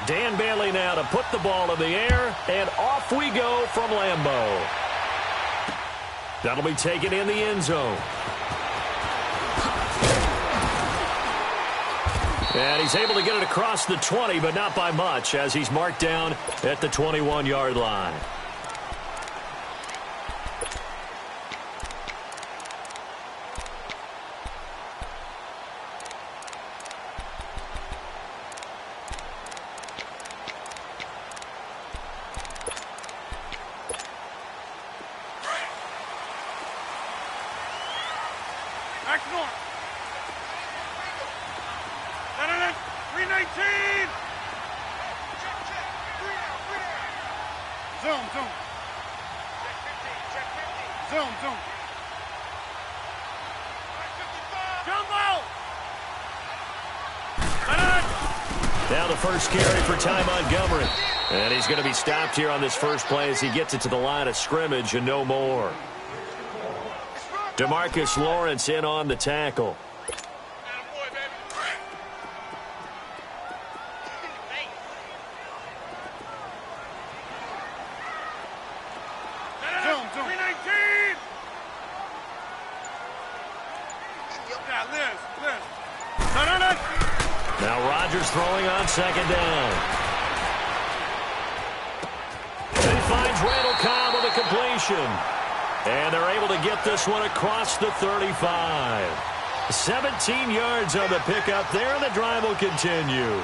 Dan Bailey now to put the ball in the air, and off we go from Lambeau. That'll be taken in the end zone. And he's able to get it across the 20, but not by much, as he's marked down at the 21-yard line. Now the first carry for Ty Montgomery. And he's going to be stopped here on this first play as he gets it to the line of scrimmage and no more. DeMarcus Lawrence in on the tackle. Now Rodgers throwing on second down. And he finds Randall Cobb with a completion. And they're able to get this one across the 35. 17 yards on the pickup there, and the drive will continue.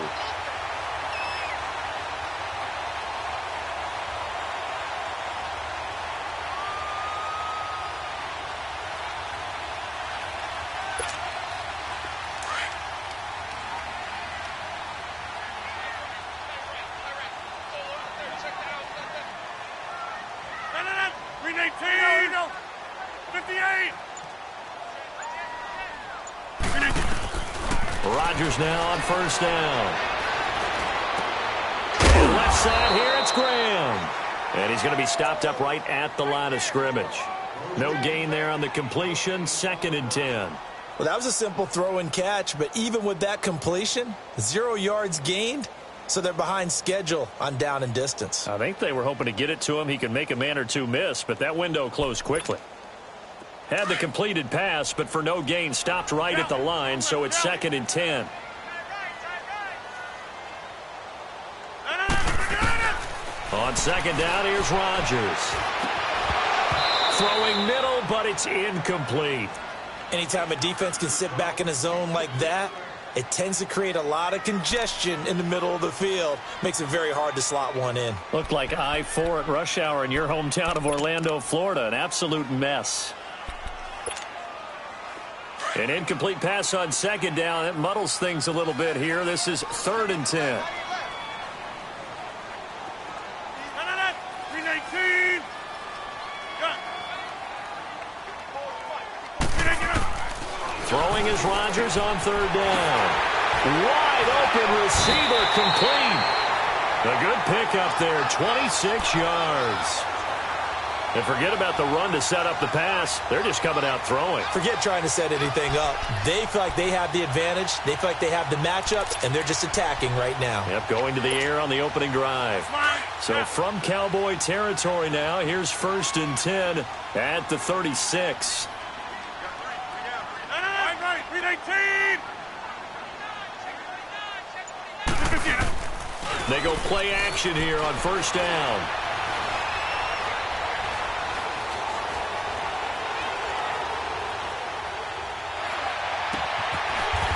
Rodgers now on first down. And left side here, it's Graham. And he's going to be stopped up right at the line of scrimmage. No gain there on the completion, 2nd and 10. Well, that was a simple throw and catch, but even with that completion, 0 yards gained, so they're behind schedule on down and distance. I think they were hoping to get it to him. He could make a man or two miss, but that window closed quickly. Had the completed pass, but for no gain, stopped right at the line, so it's 2nd and 10. On second down, here's Rodgers. Throwing middle, but it's incomplete. Anytime a defense can sit back in a zone like that, it tends to create a lot of congestion in the middle of the field. Makes it very hard to slot one in. Looked like I-4 at rush hour in your hometown of Orlando, Florida. An absolute mess. An incomplete pass on second down. It muddles things a little bit here. This is 3rd and 10. Throwing is Rodgers on 3rd down. Wide open receiver complete. A good pickup there, 26 yards. And forget about the run to set up the pass. They're just coming out throwing. Forget trying to set anything up. They feel like they have the advantage. They feel like they have the matchups, and they're just attacking right now. Yep, going to the air on the opening drive. So from Cowboy territory now, here's 1st and 10 at the 36. They go play action here on first down.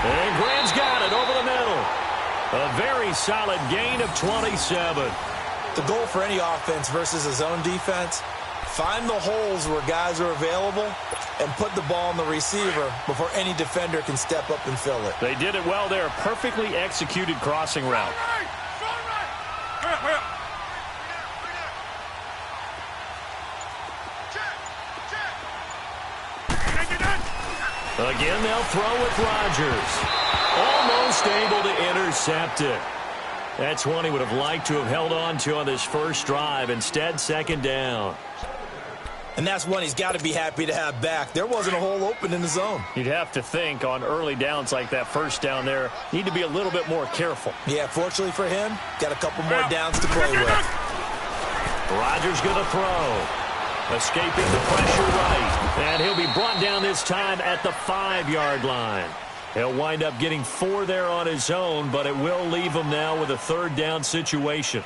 And Graham's got it over the middle. A very solid gain of 27. The goal for any offense versus a zone defense, find the holes where guys are available and put the ball on the receiver before any defender can step up and fill it. They did it well there. Perfectly executed crossing route. Again, they'll throw with Rodgers. Almost able to intercept it. That's one he would have liked to have held on to on this first drive. Instead, second down. And that's one he's got to be happy to have back. There wasn't a hole open in the zone. You'd have to think on early downs like that first down there, need to be a little bit more careful. Yeah, fortunately for him, got a couple more downs to play with. Rodgers going to throw. Escaping the pressure right. And he'll be brought down this time at the 5-yard line. He'll wind up getting 4 there on his own, but it will leave him now with a 3rd down situation.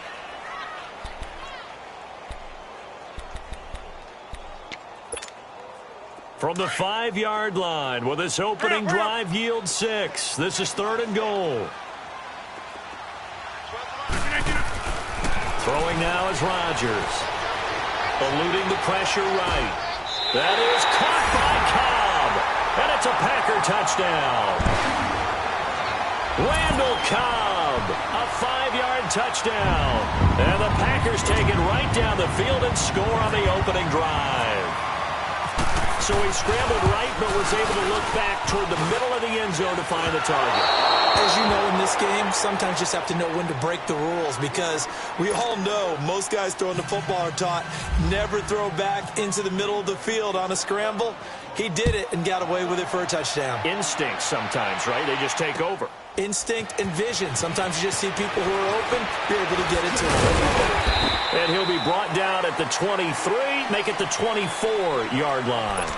From the 5-yard line, will this opening drive yield 6? This is 3rd and goal. Throwing now is Rodgers. Eluding the pressure right. That is caught by Cobb. And it's a Packer touchdown. Randall Cobb, a 5-yard touchdown. And the Packers take it right down the field and score on the opening drive. So he scrambled right, but was able to look back toward the middle of the end zone to find the target. As you know, in this game, sometimes you just have to know when to break the rules, because we all know most guys throwing the football are taught never throw back into the middle of the field on a scramble. He did it and got away with it for a touchdown. Instinct sometimes, right? They just take over. Instinct and vision. Sometimes you just see people who are open, you're able to get it to them. And he'll be brought down at the 23, make it the 24-yard line.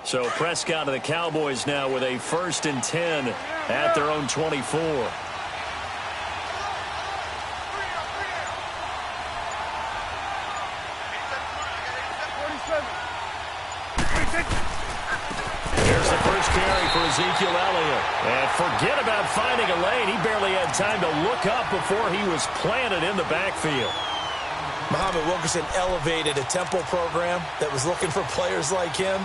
So Prescott of the Cowboys now with a 1st and 10 at their own 24. Here's the first carry for Ezekiel Elliott. And forget about finding a lane. He barely had time to look up before he was planted in the backfield. Muhammad Wilkerson elevated a Temple program that was looking for players like him,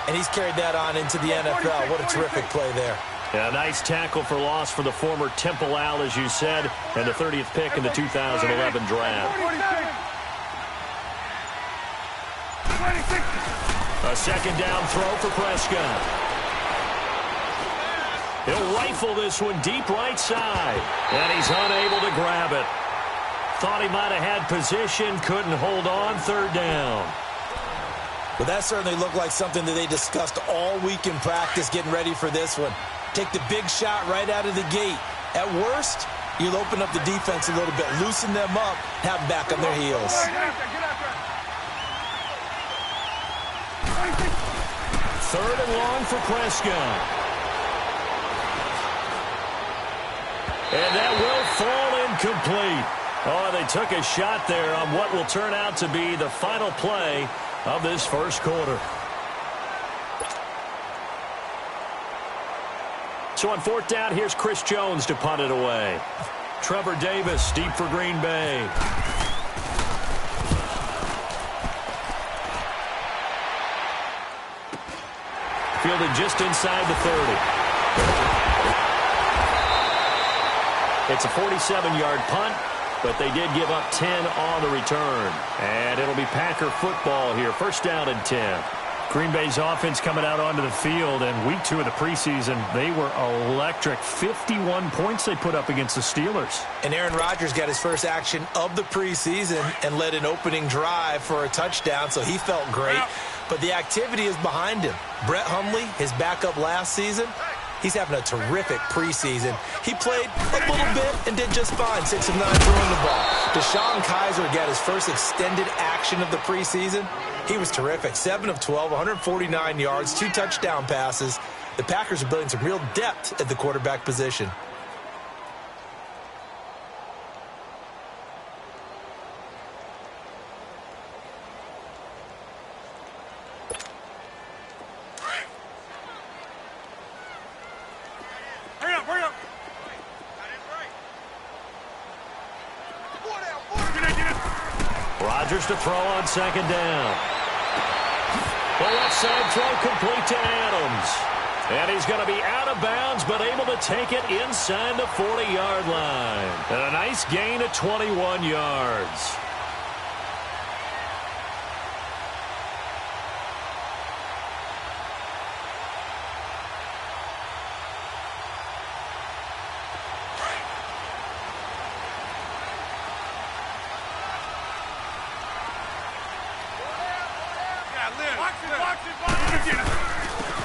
and he's carried that on into the NFL. What a terrific play there. Yeah, nice tackle for loss for the former Temple Owl, as you said, and the 30th pick in the 2011 draft. A 2nd down throw for Prescott. He'll rifle this one deep right side, and he's unable to grab it. Thought he might have had position, couldn't hold on, 3rd down. Well, that certainly looked like something that they discussed all week in practice getting ready for this one. Take the big shot right out of the gate. At worst, you'll open up the defense a little bit, loosen them up, have them back on their heels. 3rd and long for Prescott. And that will fall incomplete. Oh, they took a shot there on what will turn out to be the final play of this first quarter. So on 4th down, here's Chris Jones to punt it away. Trevor Davis deep for Green Bay. Fielded just inside the 30. It's a 47-yard punt, but they did give up 10 on the return. And it'll be Packer football here. 1st down and 10. Green Bay's offense coming out onto the field, and week 2 of the preseason, they were electric. 51 points they put up against the Steelers. And Aaron Rodgers got his first action of the preseason and led an opening drive for a touchdown, so he felt great. But the activity is behind him. Brett Hundley, his backup last season, he's having a terrific preseason. He played a little bit and did just fine, 6 of 9 throwing the ball. Deshaun Kaiser got his first extended action of the preseason. He was terrific, 7 of 12, 149 yards, 2 touchdown passes. The Packers are building some real depth at the quarterback position. Rodgers to throw on 2nd down. The left side throw complete to Adams. And he's going to be out of bounds, but able to take it inside the 40-yard line. And a nice gain of 21 yards.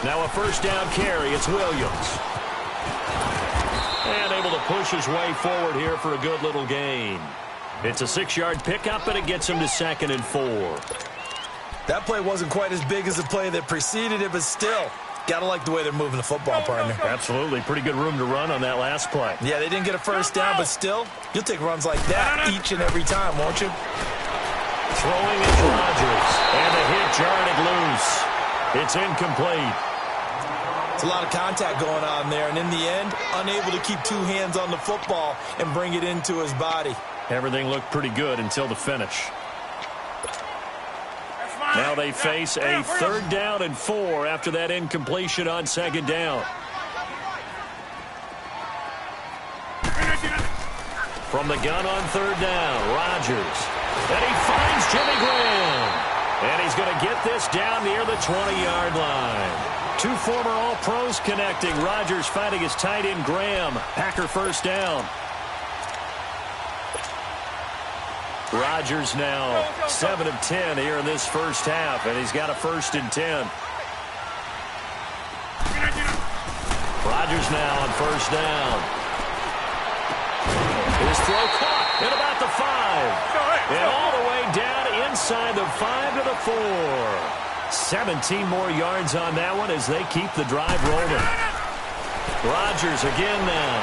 Now a first down carry. It's Williams. And able to push his way forward here for a good little gain. It's a 6-yard pickup, and it gets him to 2nd and 4. That play wasn't quite as big as the play that preceded it, but still, got to like the way they're moving the football, partner. Absolutely. Pretty good room to run on that last play. Yeah, they didn't get a first down, but still, you'll take runs like that each and every time, won't you? Throwing is Rodgers. And the hit jarred it loose. It's incomplete. It's a lot of contact going on there, and in the end, unable to keep 2 hands on the football and bring it into his body. Everything looked pretty good until the finish. Now they face a 3rd down and 4 after that incompletion on 2nd down. From the gun on 3rd down, Rodgers. And he finds Jimmy Graham. And he's going to get this down near the 20-yard line. 2 former All-Pros connecting. Rodgers finding his tight end Graham. Packer first down. Rodgers now 7 of 10 here in this first half, and he's got a 1st and 10. Rodgers now on 1st down. His throw caught at about the 5. And all the way down inside the 5 to the 4. 17 more yards on that one as they keep the drive rolling. Rodgers again now.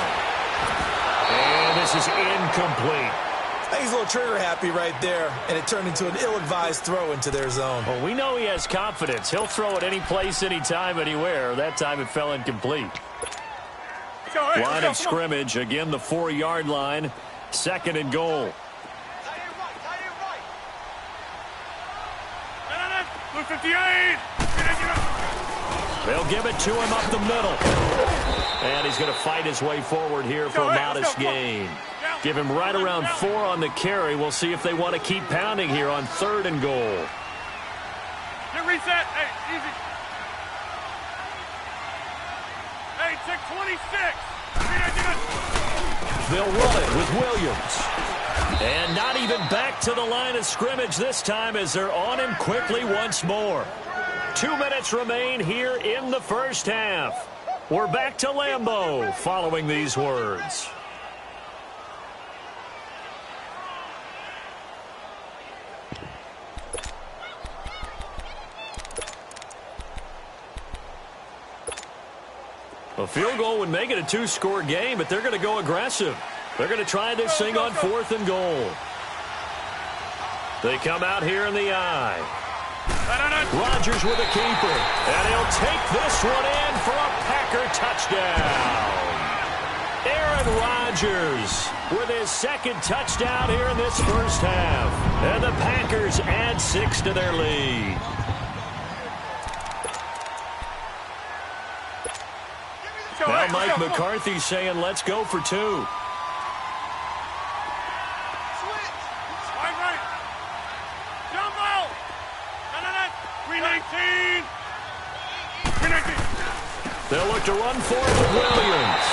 And this is incomplete. I think he's a little trigger happy right there, and it turned into an ill-advised throw into their zone. Well, we know he has confidence. He'll throw it any place, anytime, anywhere. That time it fell incomplete. Line of scrimmage, again the 4-yard line. 2nd and goal. They'll give it to him up the middle. And he's going to fight his way forward here for a modest gain. Give him right around 4 on the carry. We'll see if they want to keep pounding here on 3rd and goal. Get reset. Hey, easy. Hey, check 26. They'll run it with Williams. And not even back to the line of scrimmage this time as they're on him quickly once more. 2 minutes remain here in the first half. We're back to Lambeau following these words. A field goal would make it a 2-score game, but they're going to go aggressive. They're going to try this thing on 4th and goal. They come out here in the eye. Rodgers with a keeper. And he'll take this one in for a Packer touchdown. Aaron Rodgers with his 2nd touchdown here in this first half. And the Packers add 6 to their lead. Now Mike McCarthy saying, let's go for 2. Wide right. Jumbo. 319. 319. They'll look to run forward with Williams.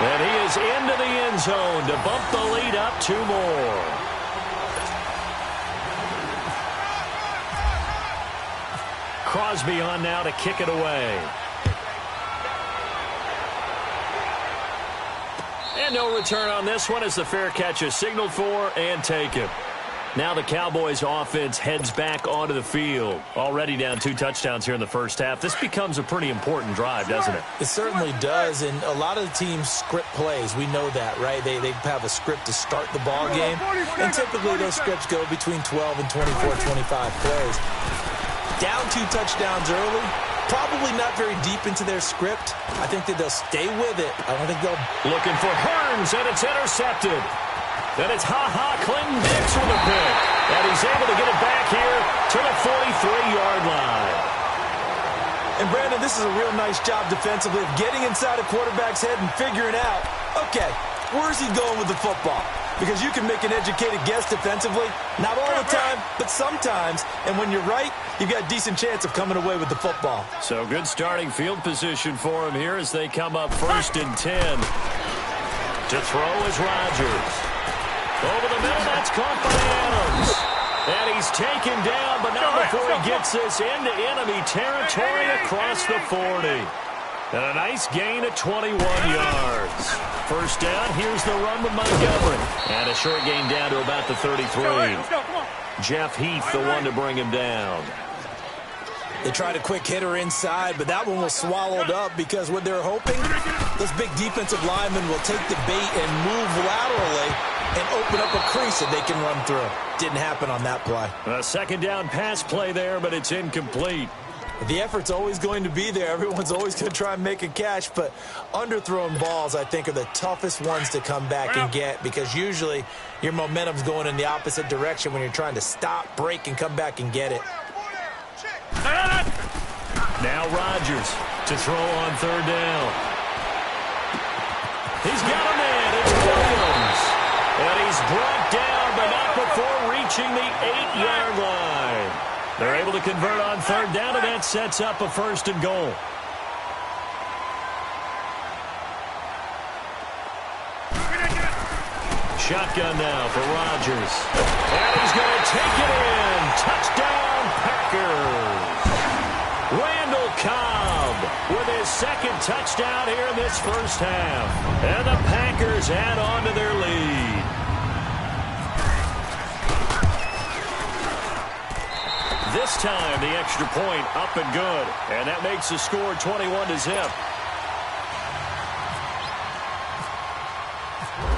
And he is into the end zone to bump the lead up 2 more. Crosby on now to kick it away. And no return on this one as the fair catch is signaled for and taken. Now the Cowboys offense heads back onto the field. Already down 2 touchdowns here in the first half. This becomes a pretty important drive, doesn't it? It certainly does, and a lot of the teams script plays. We know that, right? They have a script to start the ball game, and typically those scripts go between 12 and 24, 25 plays. Down 2 touchdowns early, probably not very deep into their script. I think that they'll stay with it. I don't think they'll... Looking for Hearns, and it's intercepted. Then it's Clinton Dix with a pick. And he's able to get it back here to the 43-yard line. And, Brandon, this is a real nice job defensively of getting inside a quarterback's head and figuring out, okay, where's he going with the football? Because you can make an educated guess defensively. Not all the time, but sometimes. And when you're right, you've got a decent chance of coming away with the football. So good starting field position for him here as they come up 1st and 10. To throw is Rodgers. Over the middle, that's caught by Adams. And he's taken down, but not before he gets this into enemy territory across the 40. And a nice gain of 21 yards. 1st down, here's the run with Montgomery. And a short gain down to about the 33. Jeff Heath, the one to bring him down. They tried a quick hitter inside, but that one was swallowed up because what they're hoping, those big defensive linemen will take the bait and move laterally and open up a crease that they can run through. Didn't happen on that play. A 2nd down pass play there, but it's incomplete. The effort's always going to be there. Everyone's always going to try and make a catch, but underthrown balls, I think, are the toughest ones to come back and get because usually your momentum's going in the opposite direction when you're trying to stop, break, and come back and get it. Now Rodgers to throw on 3rd down. He's got a man. It's Williams. And he's brought down, but not before reaching the 8-yard line. They're able to convert on 3rd down, and that sets up a 1st and goal. Shotgun now for Rodgers. And he's going to take it in. Touchdown, Packers. Randall Cobb with his 2nd touchdown here in this 1st half. And the Packers add on to their lead. This time, the extra point up and good. And that makes the score 21-0.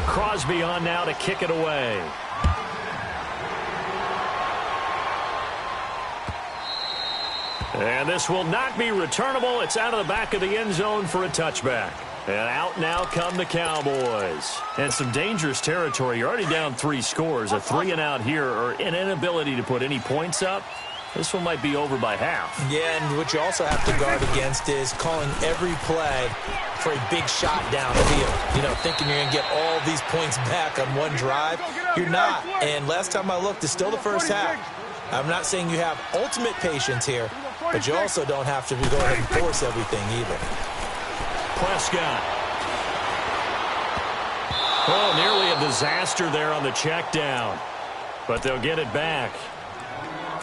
Crosby on now to kick it away. And this will not be returnable. It's out of the back of the end zone for a touchback. And out now come the Cowboys. And some dangerous territory. You're already down 3 scores. A 3-and-out here or an inability to put any points up. This one might be over by half. Yeah, and what you also have to guard against is calling every play for a big shot downfield. You know, thinking you're going to get all these points back on one drive. You're not. And last time I looked, it's still the 1st half. I'm not saying you have ultimate patience here, but you also don't have to go ahead and force everything either. Prescott. Oh, nearly a disaster there on the check down. But they'll get it back.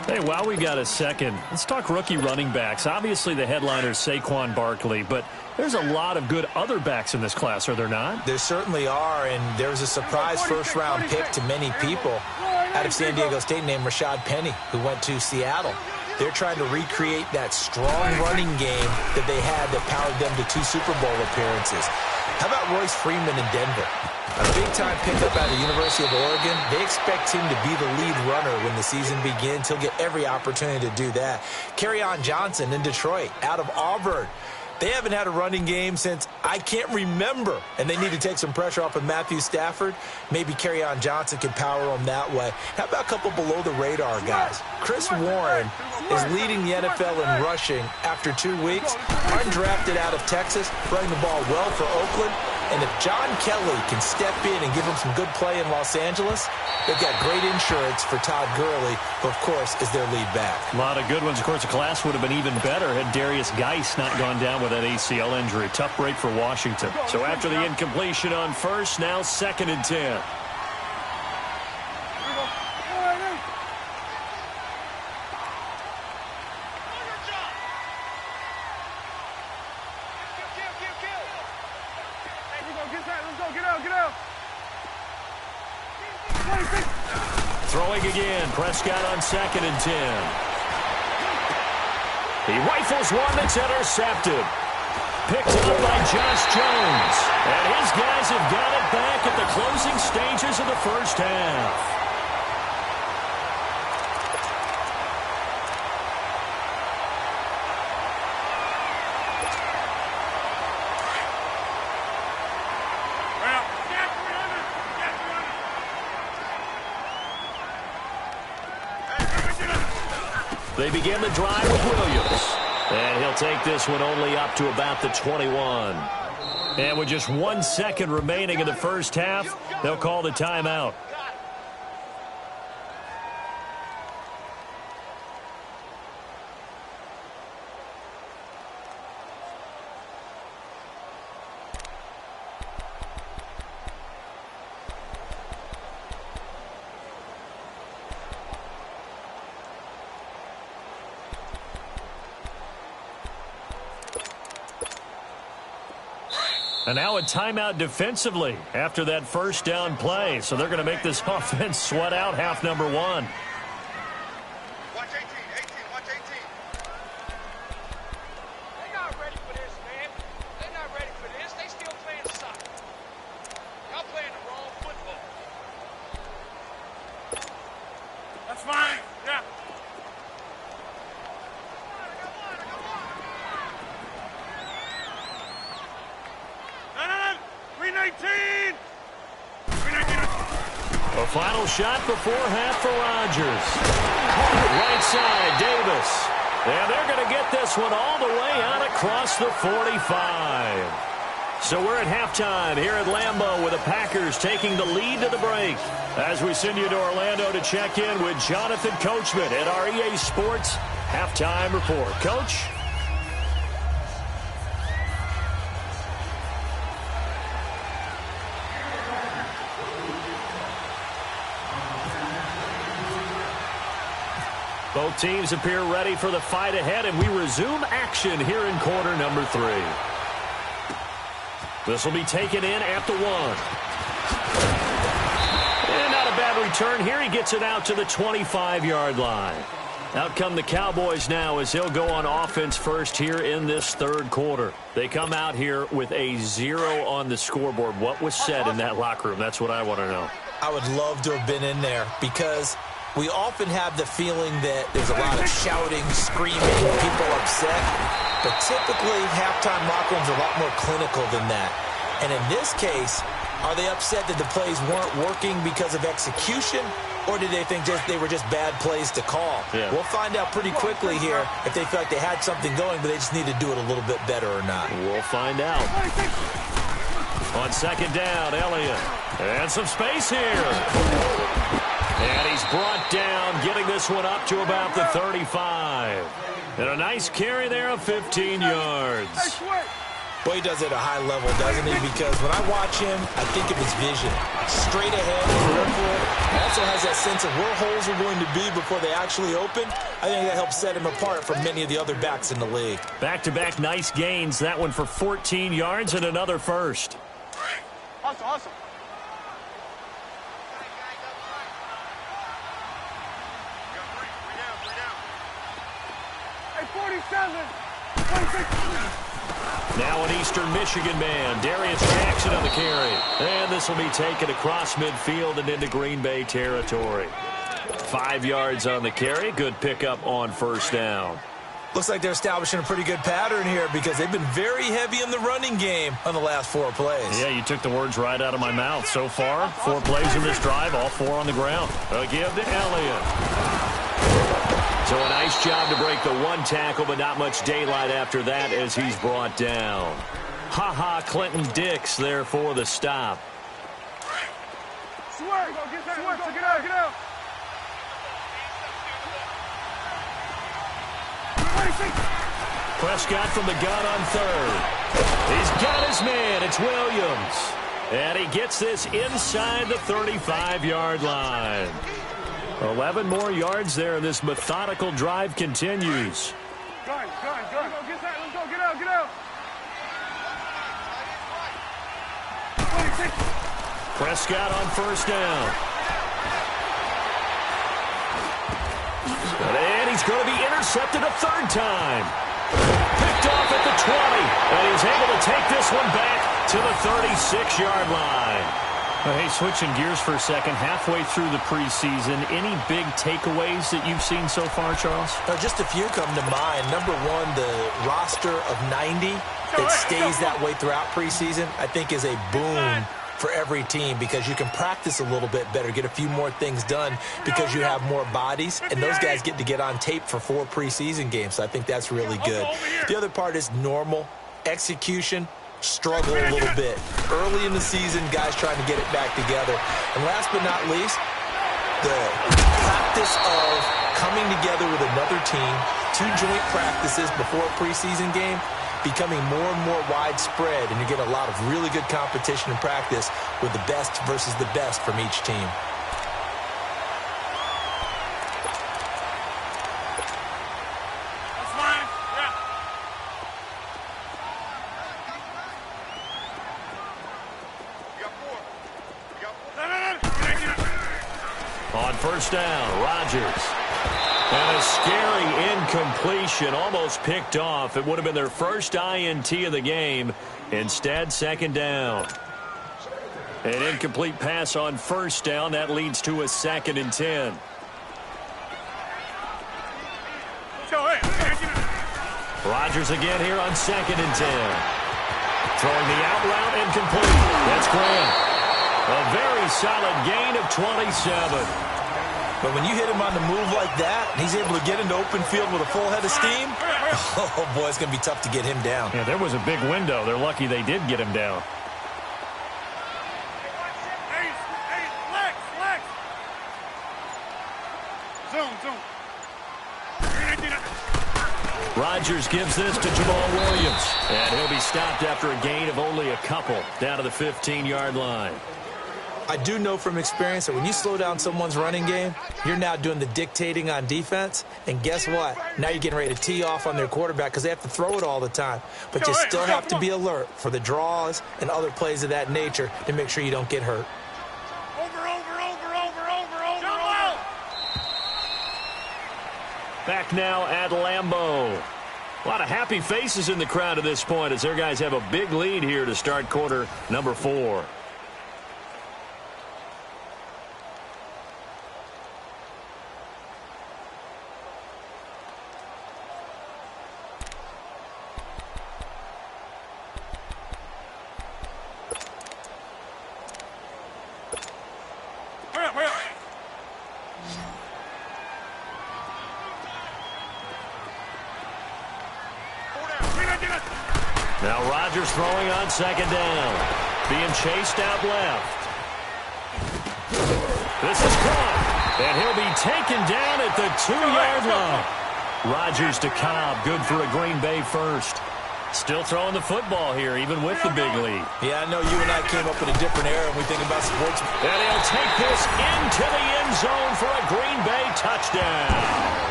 Hey, while we got a second, let's talk rookie running backs. Obviously, the headliner is Saquon Barkley, but there's a lot of good other backs in this class, are there not? There certainly are, and there's a surprise 1st-round pick to many people out of San Diego State named Rashad Penny, who went to Seattle. They're trying to recreate that strong running game that they had that powered them to 2 Super Bowl appearances. How about Royce Freeman in Denver? A big-time pickup out of the University of Oregon. They expect him to be the lead runner when the season begins. He'll get every opportunity to do that. Kerryon Johnson in Detroit, out of Auburn. They haven't had a running game since I can't remember, and they need to take some pressure off of Matthew Stafford. Maybe Kerryon Johnson can power them that way. How about a couple below-the-radar guys? Chris Warren is leading the NFL in rushing after 2 weeks. Undrafted out of Texas, running the ball well for Oakland. And if John Kelly can step in and give him some good play in Los Angeles, they've got great insurance for Todd Gurley, who, of course, is their lead back. A lot of good ones. Of course, the class would have been even better had Darius Geis not gone down with that ACL injury. Tough break for Washington. So after the incompletion on 1st, now 2nd and 10. Throwing again, Prescott on 2nd and 10. He rifles one that's intercepted. Picked up by Josh Jones. And his guys have got it back at the closing stages of the 1st half. They begin the drive with Williams. And he'll take this one only up to about the 21. And with just 1 second remaining in the first half, they'll call the timeout. And now a timeout defensively after that first down play. So they're going to make this offense sweat out half number one. Watch 18, watch 18. They're not ready for this, man. They're not ready for this. They still playing soccer. Y'all playing the wrong football. That's fine. Yeah. A final shot before half for Rodgers. Right side, Davis. And they're going to get this one all the way out across the 45. So we're at halftime here at Lambeau with the Packers taking the lead to the break. As we send you to Orlando to check in with Jonathan Coachman at our EA Sports Halftime Report. Coach? Both teams appear ready for the fight ahead, and we resume action here in quarter number 3. This will be taken in at the 1. And not a bad return here. He gets it out to the 25-yard line. Out come the Cowboys now as he'll go on offense first here in this third quarter. They come out here with a 0 on the scoreboard. What was said in that locker room? That's what I want to know. I would love to have been in there because we often have the feeling that there's a lot of shouting, screaming, people upset. But typically, halftime locker rooms are a lot more clinical than that. And in this case, are they upset that the plays weren't working because of execution? Or did they think they were just bad plays to call? Yeah. We'll find out pretty quickly here if they feel like they had something going, but they just need to do it a little bit better or not. We'll find out. On second down, Elliott. And some space here. And he's brought down, getting this one up to about the 35. And a nice carry there of 15 yards. Boy, he does it at a high level, doesn't he? Because when I watch him, I think of his vision. Straight ahead, peripheral. Also has that sense of where holes are going to be before they actually open. I think that helps set him apart from many of the other backs in the league. Back-to-back nice gains. That one for 14 yards and another first. Awesome. Hey, 47. 26. Now an Eastern Michigan man, Darius Jackson on the carry. And this will be taken across midfield and into Green Bay territory. 5 yards on the carry. Good pickup on first down. Looks like they're establishing a pretty good pattern here because they've been very heavy in the running game on the last 4 plays. Yeah, you took the words right out of my mouth. So far, 4 plays in this drive, all 4 on the ground. Again to Elliott. So a nice job to break the 1 tackle, but not much daylight after that as he's brought down. Clinton Dix there for the stop. Get out. Prescott from the gun on third. He's got his man. It's Williams. And he gets this inside the 35-yard line. 11 more yards there, and this methodical drive continues. Go. Let's go. Get out. 26. Prescott on first down. And he's going to be intercepted a third time. Picked off at the 20, and he's able to take this one back to the 36-yard line. Hey, switching gears for a second, halfway through the preseason, any big takeaways that you've seen so far, Charles? Just a few come to mind. Number one, the roster of 90 that stays that way throughout preseason, I think is a boon for every team because you can practice a little bit better, get a few more things done because you have more bodies, and those guys get to get on tape for 4 preseason games. So I think that's really good. The other part is normal execution. Struggle a little bit. Early in the season, guys trying to get it back together. And last but not least, the practice of coming together with another team, 2 joint practices before a preseason game, becoming more and more widespread, and you get a lot of really good competition and practice with the best versus the best from each team. On first down, Rodgers. And a scary incompletion, almost picked off. It would have been their first INT of the game. Instead, second down. An incomplete pass on first down. That leads to a 2nd and 10. Rodgers again here on 2nd and 10. Throwing the out route incomplete. That's Grant. A very solid gain of 27. But when you hit him on the move like that, and he's able to get into open field with a full head of steam, oh, boy, it's going to be tough to get him down. Yeah, there was a big window. They're lucky they did get him down. Rodgers gives this to Jamal Williams. And he'll be stopped after a gain of only a couple down to the 15-yard line. I do know from experience that when you slow down someone's running game, you're now doing the dictating on defense. And guess what? Now you're getting ready to tee off on their quarterback because they have to throw it all the time. But you still have to be alert for the draws and other plays of that nature to make sure you don't get hurt. Back now at Lambeau. A lot of happy faces in the crowd at this point as their guys have a big lead here to start quarter number 4. Now Rodgers throwing on 2nd down. Being chased out left. This is caught. And he'll be taken down at the 2-yard line. Rodgers to Cobb. Good for a Green Bay first. Still throwing the football here, even with the big lead. Yeah, I know you and I came up in a different era when we think about sports. And he'll take this into the end zone for a Green Bay touchdown.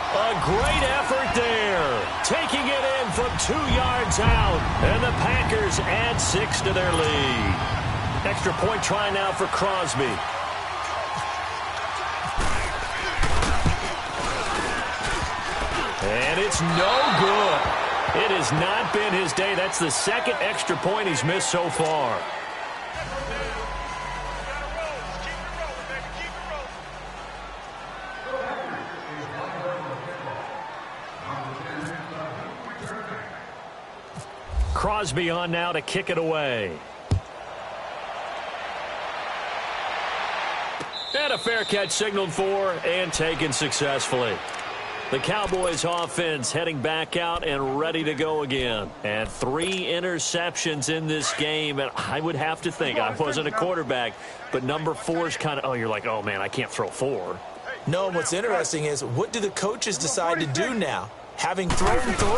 A great effort there. Taking it in from 2 yards out. And the Packers add 6 to their lead. Extra point try now for Crosby. And it's no good. It has not been his day. That's the 2nd extra point he's missed so far. Crosby on now to kick it away. And a fair catch signaled for and taken successfully. The Cowboys offense heading back out and ready to go again. And 3 interceptions in this game. And I would have to think, I wasn't a quarterback, but number 4 is kind of, oh, you're like, oh, man, I can't throw 4. No, what's interesting is what do the coaches decide to do now? Having thrown 3,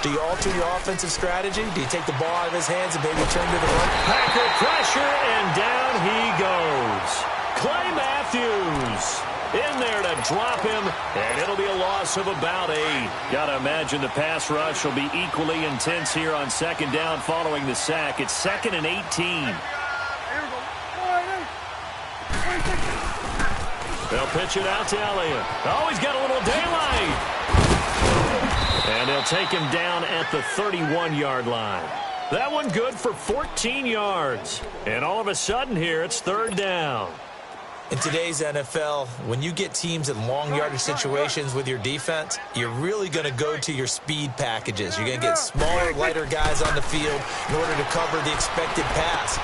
do you alter your offensive strategy? Do you take the ball out of his hands and maybe turn to the run? Packer pressure, and down he goes. Clay Matthews in there to drop him, and it'll be a loss of about 8. Got to imagine the pass rush will be equally intense here on 2nd down following the sack. It's 2nd and 18. They'll pitch it out to Elliott. Oh, he's got a little daylight. And they'll take him down at the 31-yard line. That one good for 14 yards. And all of a sudden here, it's 3rd down. In today's NFL, when you get teams in long yardage situations with your defense, you're really going to go to your speed packages. You're going to get smaller, lighter guys on the field in order to cover the expected pass.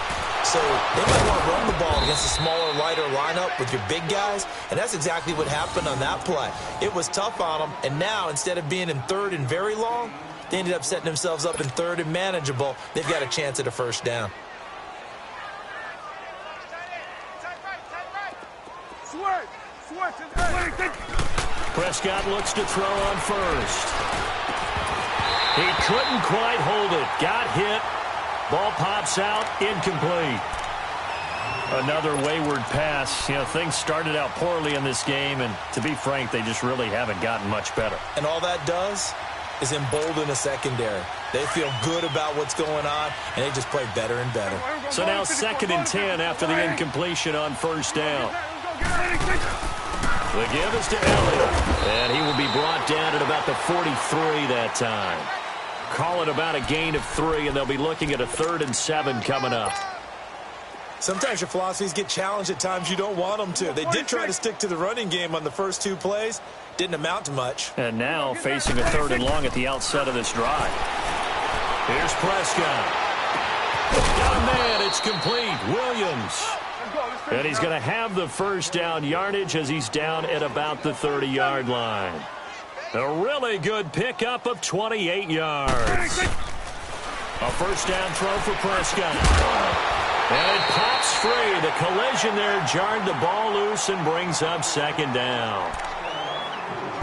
So they might want to run the ball against a smaller, lighter lineup with your big guys, and that's exactly what happened on that play. It was tough on them, and now instead of being in third and very long, they ended up setting themselves up in third and manageable. They've got a chance at a first down. Prescott looks to throw on first. He couldn't quite hold it. Got hit. Ball pops out. Incomplete. Another wayward pass. You know, things started out poorly in this game, and to be frank, they just really haven't gotten much better. And all that does is embolden a secondary. They feel good about what's going on, and they just play better and better. So now 2nd and 10 after the incompletion on first down. The give is to Elliott, and he will be brought down at about the 43 that time. Call it about a gain of 3, and they'll be looking at a 3rd and 7 coming up. Sometimes your philosophies get challenged at times you don't want them to. They did try to stick to the running game on the first 2 plays. Didn't amount to much. And now facing a 3rd and long at the outset of this drive. Here's Prescott. Got a man. It's complete. Williams. And he's going to have the first down yardage as he's down at about the 30-yard line. A really good pickup of 28 yards. A first down throw for Prescott. And it pops free. The collision there jarred the ball loose and brings up 2nd down.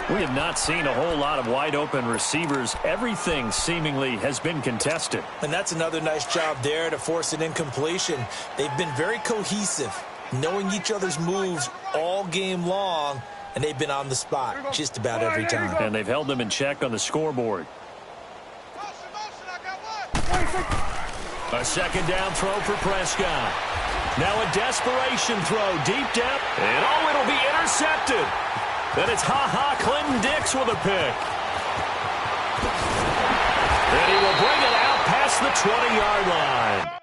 We have not seen a whole lot of wide-open receivers. Everything seemingly has been contested. And that's another nice job there to force an incompletion. They've been very cohesive, knowing each other's moves all game long, and they've been on the spot just about every time. And they've held them in check on the scoreboard. A 2nd down throw for Prescott. Now a desperation throw deep down. And oh, it'll be intercepted. And it's Clinton Dix with a pick. And he will bring it out past the 20-yard line.